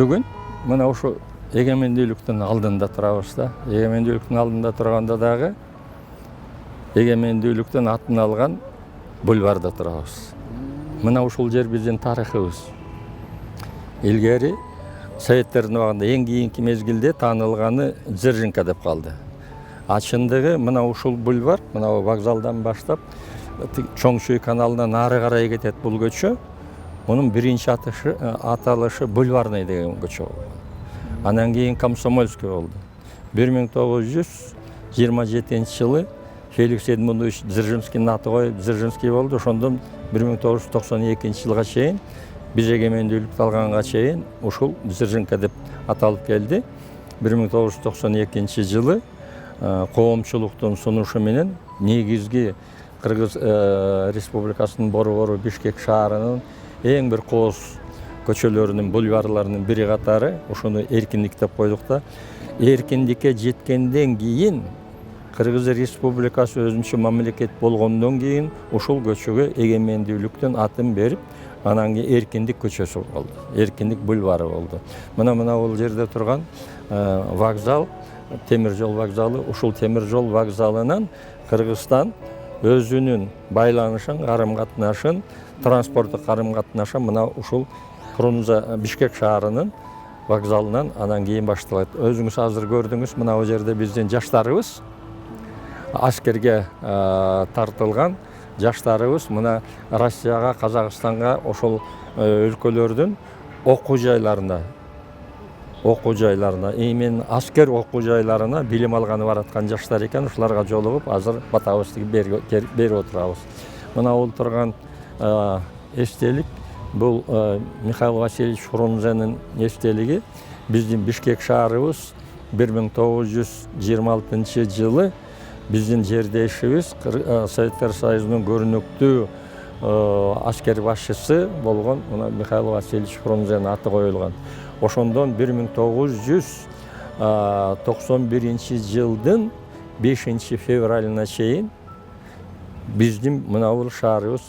бүгін мына ошо эгемендүүлүктүн алдында турабыз да. Эгемендүүлүктүн алдында турганда дагы эгемендүүлүктүн атын алган бульварда турабыз. Мына ушул жер биздин тарыхыбыз. Илгери Советтердин убагында эң кийинки мезгилде таанылганы Дзержинка деп калды. Чындыгы мына ушул бульвар, мына вокзалдан баштап Чоң Шүй каналынан нары карай кетет бул көчө. Мунун биринчи аталышы Бульварный деген көчө болду. Анан кийин Комсомольский болду. 1927-жылы Феликс Эдмундович Дзержинскийдин аты коюп Дзержинский болду. Ошондон 1992-жылга чейин биз эгемендүүлүктү алганга чейин ушул Дзержинка деп аталып келди. 1992-жылы коомчулуктун сунушу менен негизги Кыргыз Республикасынын борбору Бишкек шаарынын эң бир кооз көчөлөрүнүн бульварларынын бири катары ошону эркиндик деп койдук да. Эркиндикке жеткенден кийин Кыргыз Республикасы өзүнчө мамлекет болгондон кийин ушул көчөгө эгемендүүлүктүн атын берип, анан кийин Эркиндик көчөсү болду. Эркиндик бульвары болду. Мына бул жерде турган вокзал, темир жол вокзалы, ушул темир жол вокзалынан Кыргызстан өзүнүн байланышын, карым-катнашын, транспорттук карым-катнашын мына ушул Фрунзе Бишкек шаарынын вокзалынан анан кийин башталат. Өзүңүз азыр көрдүңүз, мына бул жерде биздин жаштарыбыз, аскерге тартылган жаштарыбыз мына Россияга, Казакстанга, ошол өлкөлөрдүн окуу жайларына, эми аскер окуу жайларына билим алганы бараткан жаштар экен. Ушуларга жолугуп, азыр батабызды берип отурабыз. Мына бул турган эстелик, бул Михаил Васильевич Фрунзенин эстелиги. Биздин Бишкек шаарыбыз 1926-жылы биздин жердешибиз Советтер Союзунун көрүнүктүү аскер башчысы болгон мына Михаил Васильевич Фрунзенин аты коюлган. Ошондон 1991-жылдын 5-февралына чейин биздин мына бул шаарыбыз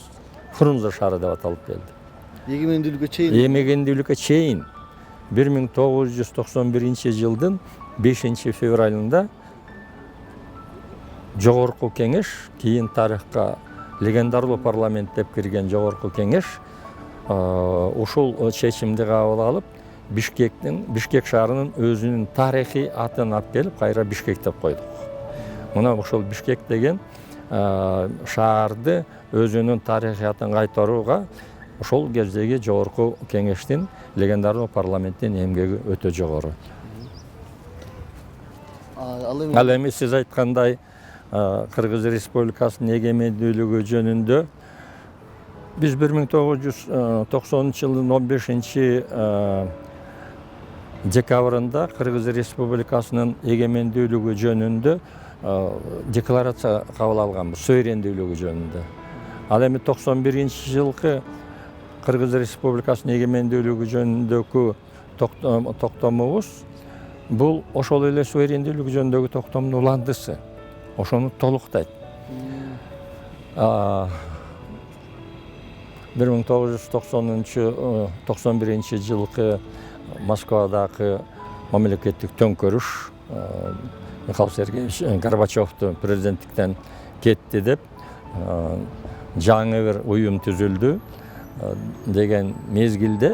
Фрунзе шаары деп аталып келди. Эгемендүүлүккө чейин 1991-жылдын 5-февралында Жогорку кеңеш, кийин тарыхка легендарлуу парламент деп кирген Жогорку кеңеш ушул чечимди кабыл алып, Бишкек шаарынын өзүнүн тарыхый атын алып келип, кайра Бишкек деп койдук. Мына ушул Бишкек деген шаарды өзүнүн тарыхый атын кайтарууга ошол кездеги Жогорку кеңештин, легендарлуу парламенттин эмгеги өтө жогору. Ал эми сиз айткандай Кыргыз Республикасынын эгемендүүлүгү жөнүндө биз 1990-жылдын 15-декабрында Кыргыз Республикасынын эгемендүүлүгү жөнүндө декларация кабыл алганбыз, суверендүүлүгү жөнүндө. Ал эми 91-жылкы Кыргыз Республикасынын эгемендүүлүгү жөнүндөгү токтомубуз бул ошол эле суверендүүлүк жөнүндөгү токтомдун уландысы. Ошону толуктайт. 1991-жылкы Москвадагы мамлекеттик төңкөрүш Михаил Сергеевич Горбачевду президенттиктен кетти деп жаңы бир уюм түзүлдү деген мезгилде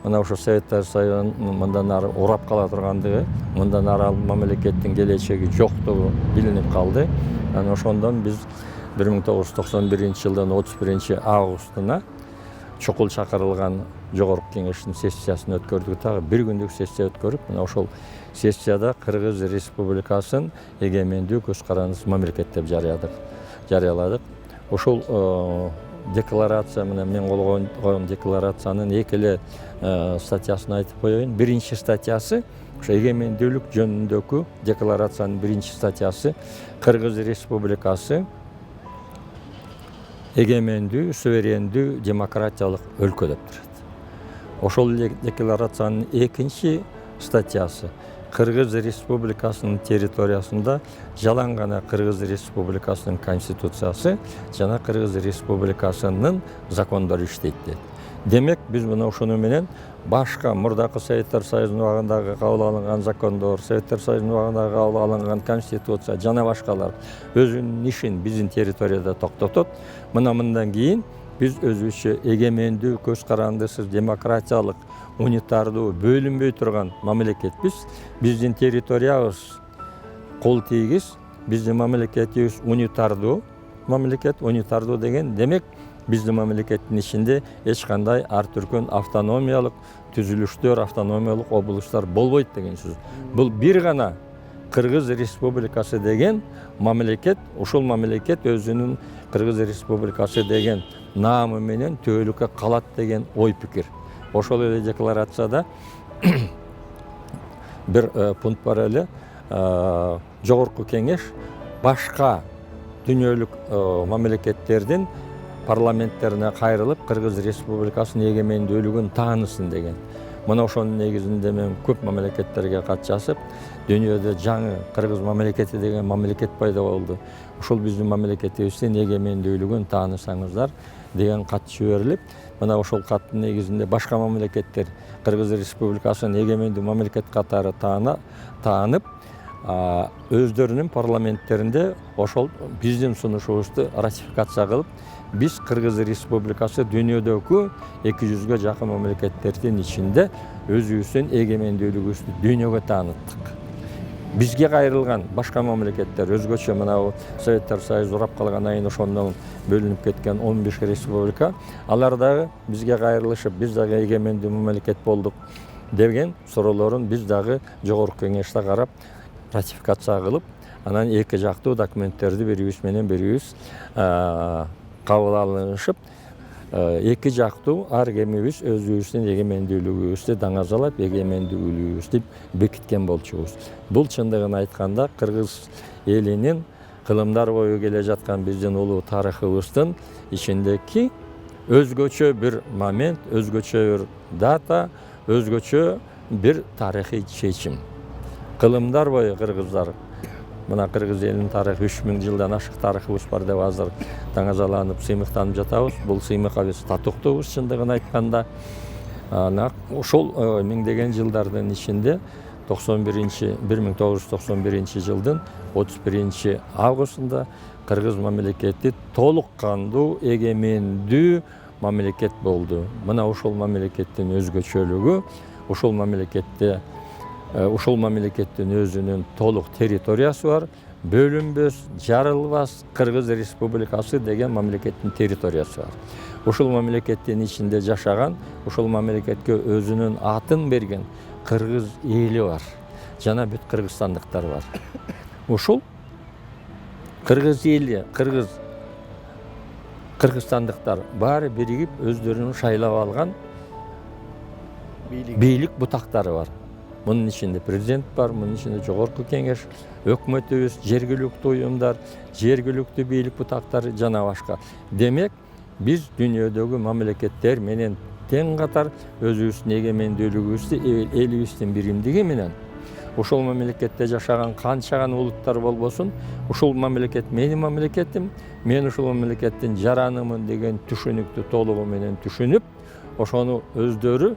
мына ошо Советтер Союзунун мындан ары урап кала тургандыгы, мындан ары мамлекеттин келечеги жоктугу билинип калды. Анан ошондон биз 1991-жылдын 31-августуна чукул чакырылган Жогорку кеңештин сессиясын өткөрдүк. Дагы бир күндүк сессия өткөрүп, мына ошол сессияда Кыргыз Республикасын эгемендүү көз карандысыз мамлекет деп жарыяладык. Ошол декларация менен мен кол койгон декларациянын эки эле статьясын айтып коеюн. Биринчи статьясы ошо эгемендүүлүк жөнүндөгү декларациянын биринчи статьясы Кыргыз Республикасы эгемендүү, суверендүү, демократиялык өлкө деп турат. Ошол декларациянын экинчи статьясы Кыргыз Республикасынын территориясында жалаң гана Кыргыз Республикасынын конституциясы жана Кыргыз Республикасынын закондору иштейт дейт. Демек биз мына ошону менен башка мурдакы Советтер Союзунун убагындагы кабыл алынган закондор, Советтер Союзунун убагындагы кабыл алынган конституция жана башкалар өзүнүн ишин биздин территорияда токтотот. Мындан кийин биз өзүбүзчө эгемендүү, көз карандысыз, демократиялык, унитардуу, бөлүнбөй турган мамлекетпиз. Биздин территориябыз кол тийгиз, биздин мамлекетибиз унитардуу мамлекет. Унитардуу деген демек биздин мамлекеттин ичинде эч кандай ар түркүн автономиялык түзүлүштөр, автономиялык облустар болбойт деген сөз. Бул бир гана Кыргыз Республикасы деген мамлекет, ушул мамлекет өзүнүн Кыргыз Республикасы деген наамы менен түбөлүккө калат деген ой пикир. Ошол эле декларацияда бир пункт бар эле. Жогорку кеңеш башка дүйнөлүк мамлекеттердин парламенттерине кайрылып Кыргыз Республикасынын эгемендүүлүгүн таанысын деген. Мына ошонун негизинде мен көп мамлекеттерге кат жазып, дүйнөдө жаңы Кыргыз мамлекети деген мамлекет пайда болду. Ушул биздин мамлекетибиздин эгемендүүлүгүн таанысаңыздар деген кат жиберилип, мына ошол каттын негизинде башка мамлекеттер Кыргыз Республикасын эгемендүү мамлекет катары таанып, өздөрүнүн парламенттеринде ошол биздин сунушубузду ратификация кылып, биз Кыргыз Республикасы дүйнөдөгү 200-гө жакын мамлекеттердин ичинде өзүбүздүн эгемендүүлүгүбүздү дүйнөгө тааныттык. Бизге кайрылган башка мамлекеттер өзгөчө мына Советтер Союзу урап калгандан кийин ошондон бөлүнүп кеткен 15 республика, алар дагы бизге кайрылышып, биз дагы эгемендүү мамлекет болдук деген суроолорун биз дагы жогорку кеңеште карап ратификация кылып, анан эки жактуу документтерди бирибиз менен бирибиз кабыл алышып, эки жактуу ар кимибиз өзүбүздүн эгемендүүлүгүбүздү даңазалап, эгемендүүлүгүбүздү бекиткен болчубуз. Бул чындыгын айтканда кыргыз элинин кылымдар бою келе жаткан биздин улуу тарыхыбыздын ичиндеки өзгөчө бир момент, өзгөчө бир дата, өзгөчө бир тарыхый чечим. Кылымдар бою кыргыздар, мына кыргыз элинин тарыхы 3000 жылдан ашык тарыхыбыз бар деп азыр таңазаланып, сыймыктанып жатабыз. Бул сыймыкка биз татыктуубуз чындыгын айтканда. Ошол миңдеген жылдардын ичинде 1991 жылдын 31 августунда кыргыз мамлекети толук кандуу эгемендүү мамлекет болду. Мына ушул мамлекеттин өзгөчөлүгү, ушул мамлекеттин өзүнүн толук территориясы бар. Бөлүнбөс, жарылбас Кыргыз Республикасы деген мамлекеттин территориясы бар. Ушул мамлекеттин ичинде жашаган, ушул мамлекетке өзүнүн атын берген кыргыз эли бар. Жана бүт кыргызстандыктар бар. Ушул кыргыз эли, кыргызстандыктар баары биригип өздөрүнүн шайлап алган бийлик бутактары бар. Мунун ичинде президент бар, мунун ичинде жогорку кеңеш, өкмөтүбүз, жергиликтүү уюмдар, жергиликтүү бийлик бутактары жана башка. Демек, биз дүйнөдөгү мамлекеттер менен тең катар өзүбүздүн эгемендүүлүгүбүздү элибиздин биримдиги менен ушул мамлекетте жашаган канча гана улуттар болбосун, ушул мамлекет менин мамлекетим, мен ушул мамлекеттин жаранымын деген түшүнүктү толугу менен түшүнүп, ошону өздөрү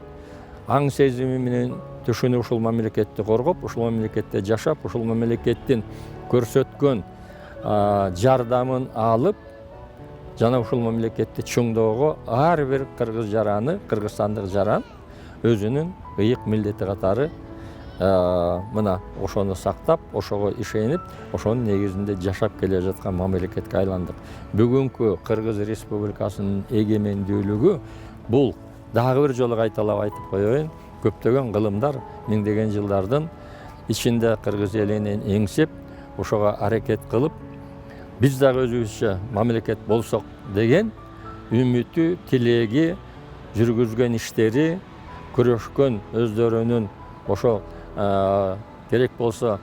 аң сезими менен түшүнүп ушул мамлекетти коргоп, ушул мамлекетте жашап, ушул мамлекеттин көрсөткөн жардамын алып, жана ушул мамлекетти чыңдоого ар бир кыргыз жараны, кыргызстандык жаран өзүнүн ыйык милдети катары мына ошону сактап, ошого ишенип, ошонун негизинде жашап келе жаткан мамлекетке айландык. Бүгүнкү Кыргыз Республикасынын эгемендүүлүгү бул дагы бир жолу кайталап айтып коеюн, көптөгөн кылымдар миңдеген жылдардын ичинде кыргыз элинин эңсеп, ошого аракет кылып, биз дагы өзүбүзчө мамлекет болсок деген үмүтү, тилеги, жүргүзгөн иштери, күрөшкөн өздөрүнүн ошо керек болсо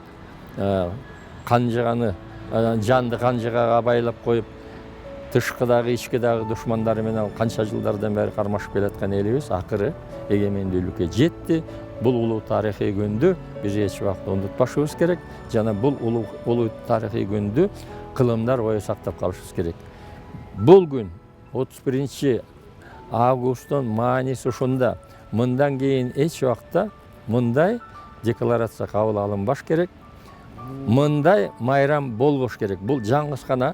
канжыганы, жанды канжыгага байлап коюп, тышкыдагы, ичкидагы душмандары менен канча жылдардан бери кармашып келаткан элибиз акыры эгемендүүлүккө жетти. Бул улуу тарыхый күндү биз эч убакта унутпашыбыз керек. Жана бул улуу тарыхый күндү кылымдар бою сактап калышыбыз керек. Бул күн 31 августтун мааниси ушунда. Мындан кийин эч убакта мындай декларация кабыл алынбаш керек. Мындай майрам болбош керек. Бул жаңгыз гана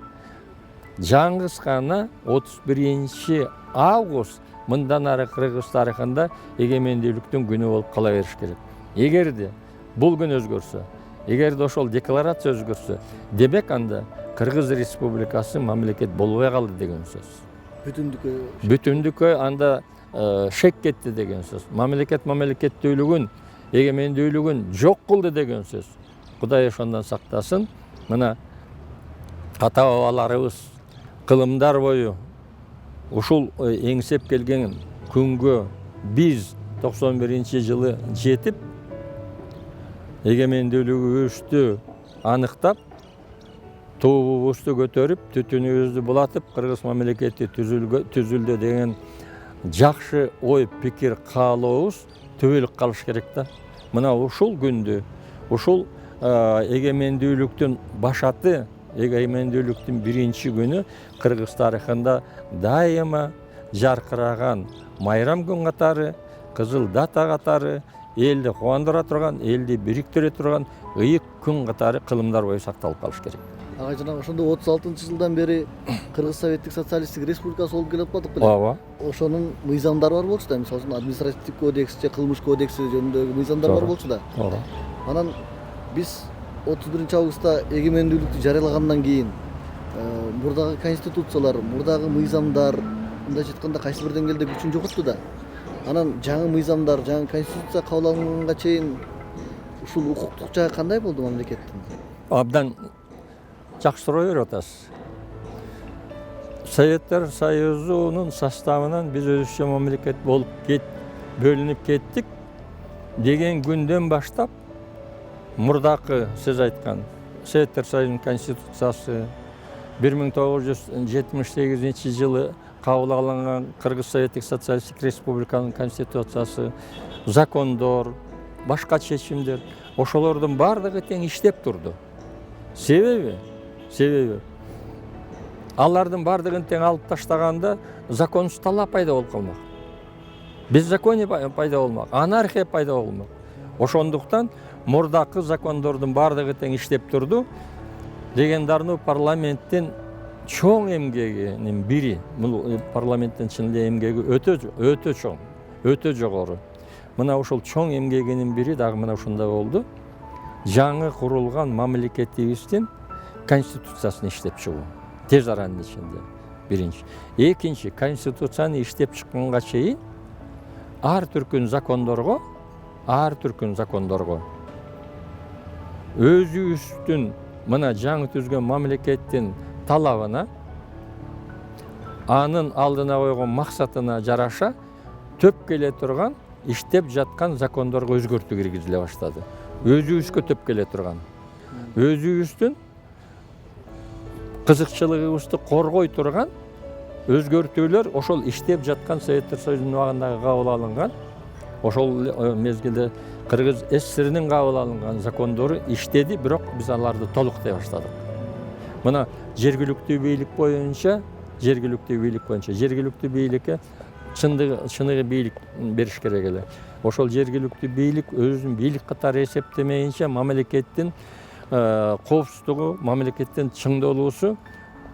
31 август мындан ары Кыргыз тарыхында эгемендүүлүктүн күнү болуп кала бериш керек. Эгерде бул күн өзгөрсө, эгерде ошол декларация өзгөрсө, демек анда Кыргыз Республикасы мамлекет болбой калды деген сөз. Бүтүндүккө анда шек кетти деген сөз. Мамлекеттүүлүгүн, эгемендүүлүгүн жок кылды деген сөз. Кудай ошондон сактасын. Мына ата бабаларыбыз кылымдар бою ушул эңсеп келген күнгө биз 91-жылы жетип, эгемендүүлүгүбүздү аныктап, туубубузду көтөрүп, түтүнүбүздү булатып, Кыргыз мамлекети түзүлдү деген жакшы ой, пикир, каалообуз түбөлүк калыш керек да. Мына ушул күндү, ушул эгемендүүлүктүн башаты, эгемендүүлүктүн биринчи күнү Кыргыз тарыхында дайыма жаркыраган майрам күн катары, кызыл дата катары, элди кубандыра турган, элди бириктире турган ыйык күн катары кылымдар бою сакталып калыш керек. Ага, жана ошондо 36-жылдан бери Кыргыз Советтик Социалисттик Республикасы болуп келип атпадык беле? Ооба. Ошонун мыйзамдары бар болчу да, мисалы үчүн административдик кодекс же кылмыш кодекси жөнүндөгү мыйзамдар бар болчу да. Ооба. Анан биз 31-августта эгемендүүлүктү жарыялагандан кийин мурдагы конституциялар, мурдагы мыйзамдар, мындайча айтканда кайсы бир деңгээлде күчүн жоготту да. Анан жаңы мыйзамдар, жаңы конституция кабыл алынганга чейин ушул укуктук жагы кандай болду мамлекеттин? Абдан жакшы суроо берип атасыз. Советтер Союзунун составынан биз өзүбүзчө мамлекет болуп бөлүнүп кеттик деген күндөн баштап мурдакы сиз айткан Советтер Союзунун конституциясы, 1978-жылы кабыл алынган Кыргыз Советтик Социалисттик Республиканын конституциясы, закондор, башка чечимдер, ошолордун бардыгы тең иштеп турду. Себеби алардын бардыгын тең алып таштаганда законсуз талап пайда болуп калмак. Беззаконие пайда болмак, анархия пайда болмак. Ошондуктан мурдакы закондордун бардыгы тең иштеп турду. Легендарный парламенттин чоң эмгегинин бири, бул парламенттин чынында эмгеги өтө чоң, өтө жогору. Мына ушул чоң эмгегинин бири дагы мына ушундай болду. Жаңы курулган мамлекетибиздин конституциясын иштеп чыгуу. Тез аранын ичинде. Биринчи. Экинчи, конституцияны иштеп чыкканга чейин ар түркүн закондорго өзүбүздүн мына жаңы түзгөн мамлекеттин талабына, анын алдына койгон максатына жараша төп келе турган, иштеп жаткан закондорго өзгөртүү киргизиле баштады. Өзүбүзгө төп келе турган, өзүбүздүн кызыкчылыгыбызды коргой турган өзгөртүүлөр ошол иштеп жаткан Советтер Союзунун убагындагы кабыл алынган, ошол мезгилде Кыргыз СССРнин кабыл алынган закондору иштеди, бирок биз аларды толуктай баштадык. Мына жергиликтүү бийлик боюнча жергиликтүү бийликке чыныгы бийлик бериш керек эле. Ошол жергиликтүү бийлик өзүн бийлик катары эсептемейинче мамлекеттин коопсуздугу, мамлекеттин чыңдоолуусу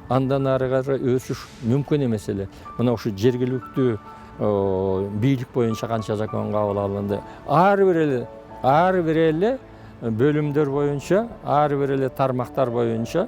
андан ары өсүш мүмкүн эмес эле. Мына ушу жергиликтүү бийлик боюнча канча закон кабыл алынды. Ар бир эле бөлүмдөр боюнча, ар бир эле тармактар боюнча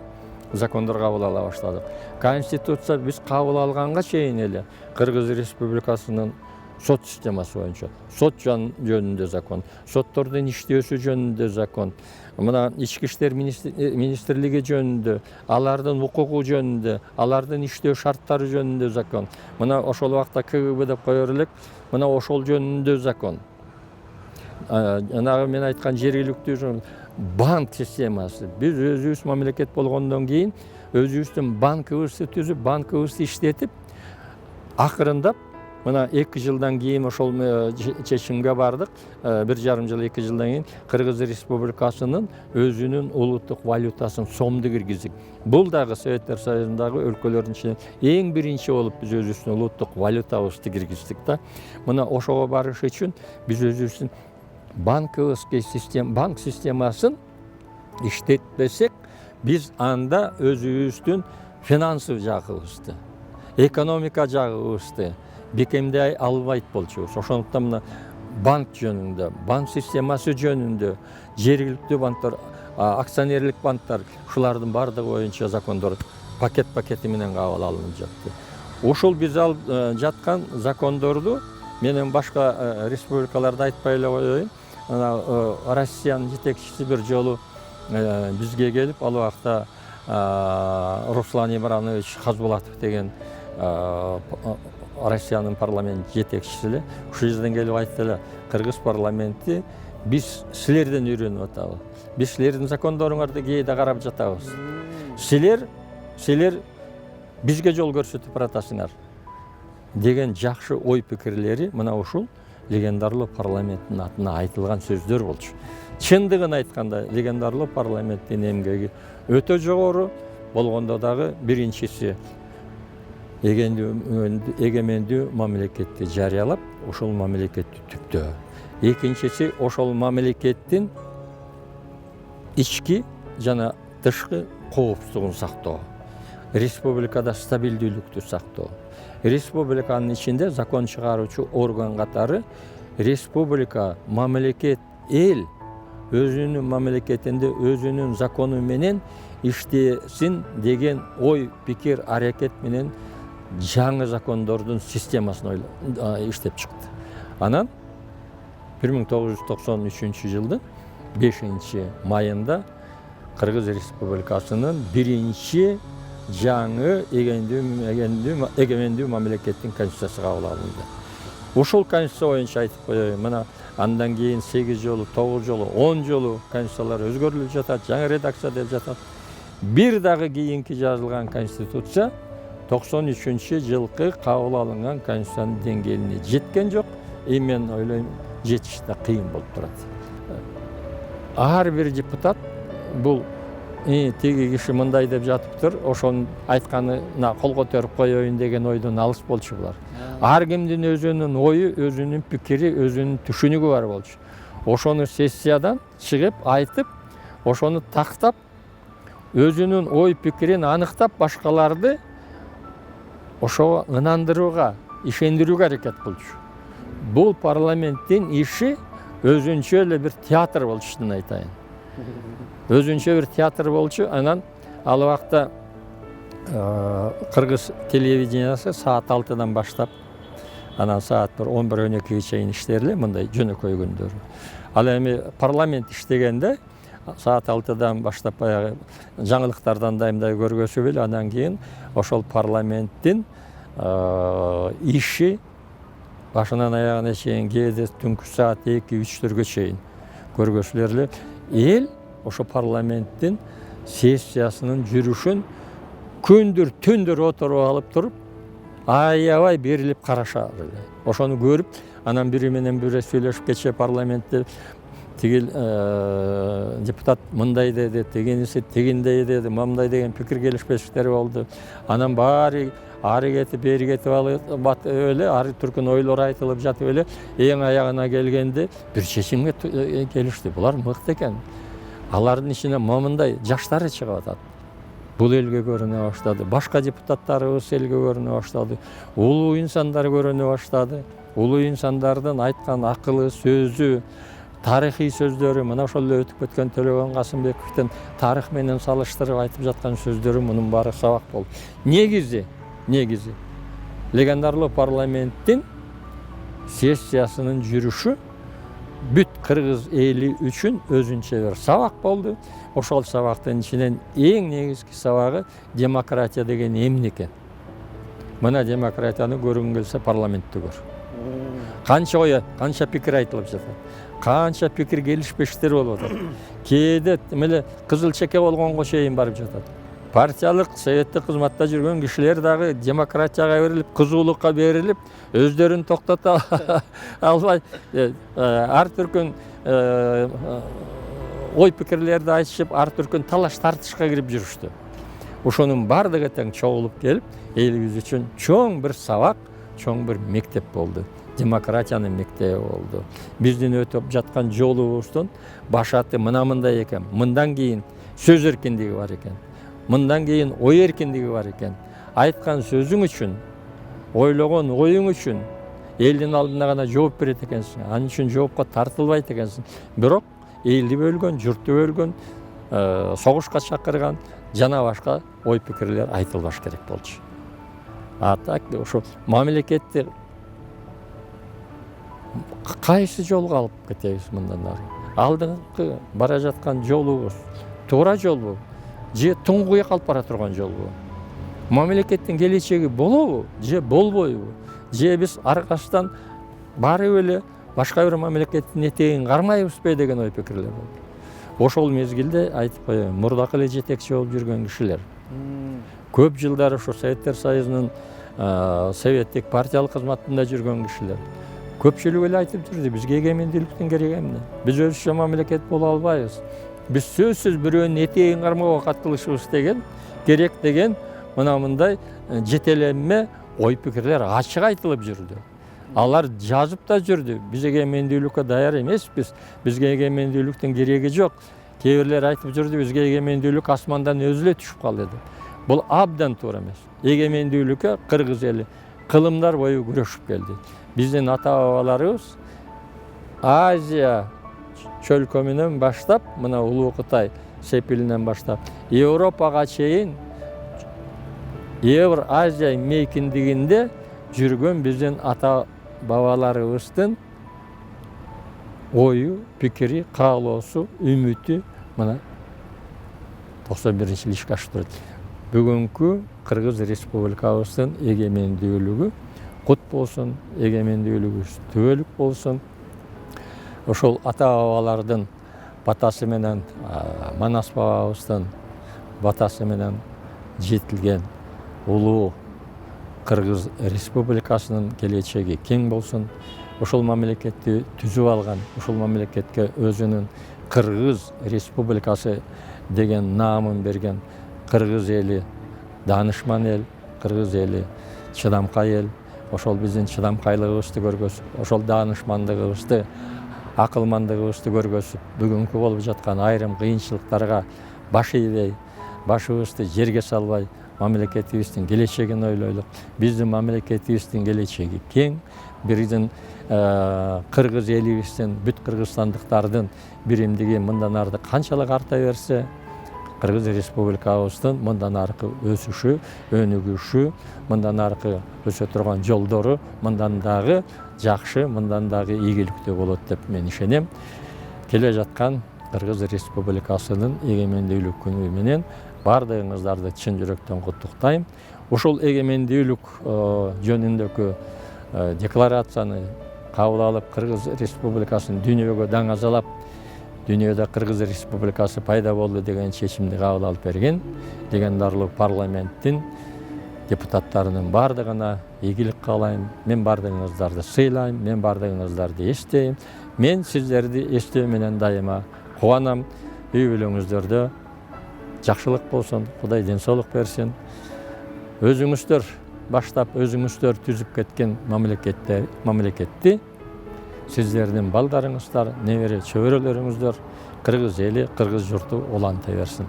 закондор кабыл ала баштадык. Конституция биз кабыл алганга чейин эле Кыргыз Республикасынын сот системасы боюнча, сот жөнүндө закон, соттордун иштөөсү жөнүндө закон, мына ички иштер министрлиги жөнүндө, алардын укугу жөнүндө, алардын иштөө шарттары жөнүндө закон. Мына ошол убакта КГБ деп коер элек, мына ошол жөнүндө закон. Жанагы мен айткан жергиликтүү банк системасы. Биз өзүбүз мамлекет болгондон кийин өзүбүздүн банкыбызды түзүп, банкыбызды иштетип, акырындап Мына 2 жылдан кийин ошол чечимге бардык. 1,5 жыл 2 жылдан кийин Кыргыз Республикасынын өзүнүн улуттук валютасын сомду киргиздик. Бул дагы Советтер Союзундагы өлкөлөрдүн ичинен эң биринчи болуп биз өзүбүздүн улуттук валютабызды киргиздик да. Мына ошого барыш үчүн биз өзүбүздүн банк системасын иштетпесек, биз анда өзүбүздүн финансовый жагыбызды, экономика жагыбызды бекемдей албайт болчубуз. Ошондуктан мына банк жөнүндө, банк системасы жөнүндө жергиликтүү банктар, акционерлик банктар, ушулардын бардыгы боюнча закондор пакет менен кабыл алынып жатты. Ушул биз алып жаткан закондорду менен башка республикаларда айтпай эле коеюн. Россиянын жетекчиси бир жолу бизге келип, ал убакта Руслан Имранович Хазбулатов деген Россиянын парламент жетекчиси эле. Ушул жерден келип айтты эле, Кыргыз парламенти биз силерден үйрөнүп атабыз. Биз силердин закондоруңарды кээде карап жатабыз. Силер бизге жол көрсөтүп баратасыңар деген жакшы ой пикирлери мына ушул легендарлуу парламенттин атына айтылган сөздөр болчу. Чындыгын айтканда, легендарлуу парламенттин эмгеги өтө жогору болгондо дагы биринчиси эгемендүү мамлекетти жарыялап, ошол мамлекетти түптөө. Экинчиси ошол мамлекеттин ички жана тышкы коопсуздугун сактоо. Республикада стабилдүүлүктү сактоо. Республиканын ичинде закон чыгаруучу орган катары республика, мамлекет, эл өзүнүн мамлекетинде өзүнүн закону менен иштесин деген ой, пикир, аракет менен жаңы закондордун системасын иштеп чыкты. Анан 1993 жылдын 5 майында Кыргыз Республикасынын биринчи жаңы эгемендүү мамлекеттин конституциясы кабыл алынды. Ушул конституция боюнча айтып коеюн, мына андан кийин 8 жолу, 9 жолу, 10 жолу конституциялар өзгөрүлүп жатат, жаңы редакция деп жатат. Бир дагы кийинки жазылган конституция 93 жылкы кабыл алынган конституциянын деңгээлине жеткен жок. Мен ойлойм, жетиш да кыйын болуп турат. Ар бир депутат бул тиги киши мындай деп жатыптыр, ошонун айтканына кол көтөрүп коеюн деген ойдон алыс болчу булар. Ар кимдин өзүнүн ою, өзүнүн пикири, өзүнүн түшүнүгү бар болчу. Ошону сессиядан чыгып айтып, ошону тактап, өзүнүн ой пикирин аныктап, башкаларды ошого ынандырууга, ишендирүүгө аракет кылчу. Бул парламенттин иши өзүнчө эле бир театр болчу, шынын айтайын. Өзүнчө бир театр болчу. Анан ал убакта Кыргыз телевидениясы саат 6-дан баштап, анан саат 11-12-ге чейин иштерле, мындай жөнөкөй күндөрү. Ал эми парламент иштегенде саат 6-дан баштап баягы жаңылыктардан дайымдай көргөзүп эле, андан кийин ошол парламенттин иши башынан аягына чейин, кээде түнкү саат 2-3-төргө чейин көргөзүлөр эле. Эл ошо парламенттин сессиясынын жүрүшүн күндүр, түндүр отуруп алып туруп, аябай берилип карашар эле. Ошону көрүп, анан бири менен бири сүйлөшүп, кече парламентте тигил депутат мындай деди, тигиниси тигиндей деди, мындай деген пикир келишпештиктер болду. Анан баары ары кетип, бери кетип алып эле, ары түркүн ойлор айтылып жатып эле, эң аягына келгенде бир чечимге келишти. Булар мыкты экен. Алардын ичинен момундай жаштары чыгып атат. Бул элге көрүнө баштады. Башка депутаттарыбыз элге көрүнө баштады. Улуу инсандар көрүнө баштады. Улуу инсандардын айткан акылы, сөзү, тарыхый сөздөрү, мына ошол эле өтүп кеткен Төлөгөн Касымбековдун тарых менен салыштырып айтып жаткан сөздөрү, мунун баары сабак болду. Негизи легендарлуу парламенттин сессиясынын жүрүшү бүт кыргыз эли үчүн өзүнчө бир сабак болду. Ошол сабактын ичинен эң негизги сабагы демократия деген эмне экен. Мына демократияны көргүң келсе парламентте көр. Канча ой, канча пикир айтылып жатат. Канча пикир келишпештер болуп атат. Кээде меле кызыл чеке болгонго чейин барып жатат. партиялык советтик кызматта жүргөн кишилер дагы демократияга берилип, кызуулукка берилип, өздөрүн токтото албай ар түркүн ой пикирлерди айтышып, ар түркүн талаш тартышка кирип жүрүштү. Ошонун бардыгы тең чогулуп келип, элибиз үчүн чоң бир сабак, чоң бир мектеп болду. Демократиянын мектеби болду. Биздин өтүп жаткан жолубуздун башаты мындай экен. Мындан кийин сөз эркиндиги бар экен. Мындан кийин ой эркиндиги бар экен. Айткан сөзүң үчүн, ойлогон оюң үчүн элдин алдына гана жооп берет экенсиң. Анын үчүн жоопко тартылбайт экенсиң. Бирок элди бөлгөн, журтту бөлгөн, согушка чакырган жана башка ой пикирлер айтылбаш керек болчу. А так ошо мамлекетти кайсы жолго алып кетебиз мындан ары? Алдыңкы бара жаткан жолубуз туура жолбу же туңгуяк алып бара турган жолбу? Мамлекеттин келечеги болобу же болбойбу? Же биз аркачтан барып эле башка бир мамлекеттин этегин кармайбызбы деген ой пикирлер болду. Ошол мезгилде айтып коеюн, мурдакы эле жетекчи болуп жүргөн кишилер көп жылдар ошо Советтер Союзунун советтик партиялык кызматында жүргөн кишилер көпчүлүк эле айтып жүрдү, бизге эгемендүүлүктүн кереги эмне? Биз өзүчө мамлекет боло албайбыз. Биз сөзсүз бирөөнүн этегин кармоого катылышыбыз керек деген мындай жетеленме ой пикирлер ачык айтылып жүрдү. Алар жазып да жүрдү. Биз эгемендүүлүккө даяр эмеспиз. Бизге эгемендүүлүктүн кереги жок. Кээ бирлер айтып жүрдү, бизге эгемендүүлүк асмандан өзү эле түшүп калды деп. Бул абдан туура эмес. Эгемендүүлүккө кыргыз эли кылымдар бою күрөшүп келди. Биздин ата-бабаларыбыз Азия чөлкөмүнөн баштап, мына Улуу Кытай сепилинен баштап, Европага чейин Евразия мейкиндигинде жүргөн биздин ата-бабаларыбыздын ою, пикири, каалоосу, үмүтү мына 91-жыл ишке ашып турат. Бүгүнкү Кыргыз Республикабыздын эгемендүүлүгү кут болсун, эгемендүүлүгүбүз түбөлүк болсун. Ошол ата-бабалардын батасы менен, Манас бабабыздын батасы менен жетилген улуу Кыргыз Республикасынын келечеги кең болсун. Ошол мамлекетти түзүп алган, ошол мамлекетке өзүнүн Кыргыз Республикасы деген наамын берген кыргыз эли даанышман эл, кыргыз эли чыдамкай эл. Ошол биздин чыдамкайлыгыбызды көргөзүп, ошол даанышмандыгыбызды, акылмандыгыбызды көргөзүп, бүгүнкү болуп жаткан айрым кыйынчылыктарга баш ийбей, башыбызды жерге салбай, мамлекетибиздин келечегин ойлойлук. Биздин мамлекетибиздин келечеги кең. Биздин кыргыз элибиздин, бүт кыргызстандыктардын биримдиги мындан ары канчалык арта берсе, Кыргыз Республикабыздын мындан аркы өсүшү, өнүгүшү, мындан аркы өсө турган жолдору мындан дагы жакшы, мындан дагы ийгиликтүү болот деп мен ишенем. Келе жаткан Кыргыз Республикасынын эгемендүүлүк күнү менен бардыгыңыздарды чын жүрөктөн куттуктайм. Ошол эгемендүүлүк жөнүндөгү декларацияны кабыл алып, Кыргыз Республикасын дүйнөгө даңазалап, дүйнөдө Кыргыз Республикасы пайда болду деген чечимди кабыл алып берген легендарлуу парламенттин депутаттарынын бардыгына ийгилик каалайм. Мен бардыгыңыздарды сыйлайм, мен бардыгыңыздарды эстейм. Мен сиздерди эстөө менен дайыма кубанам. Үй бүлөңүздөрдө жакшылык болсун, Кудай ден соолук берсин. Өзүңүздөр баштап, өзүңүздөр түзүп кеткен мамлекетти сиздердин балдарыңыздар, небере чөбөрөлөрүңүздөр, кыргыз эли, кыргыз журту уланта берсин.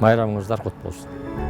Майрамыңыздар кут болсун.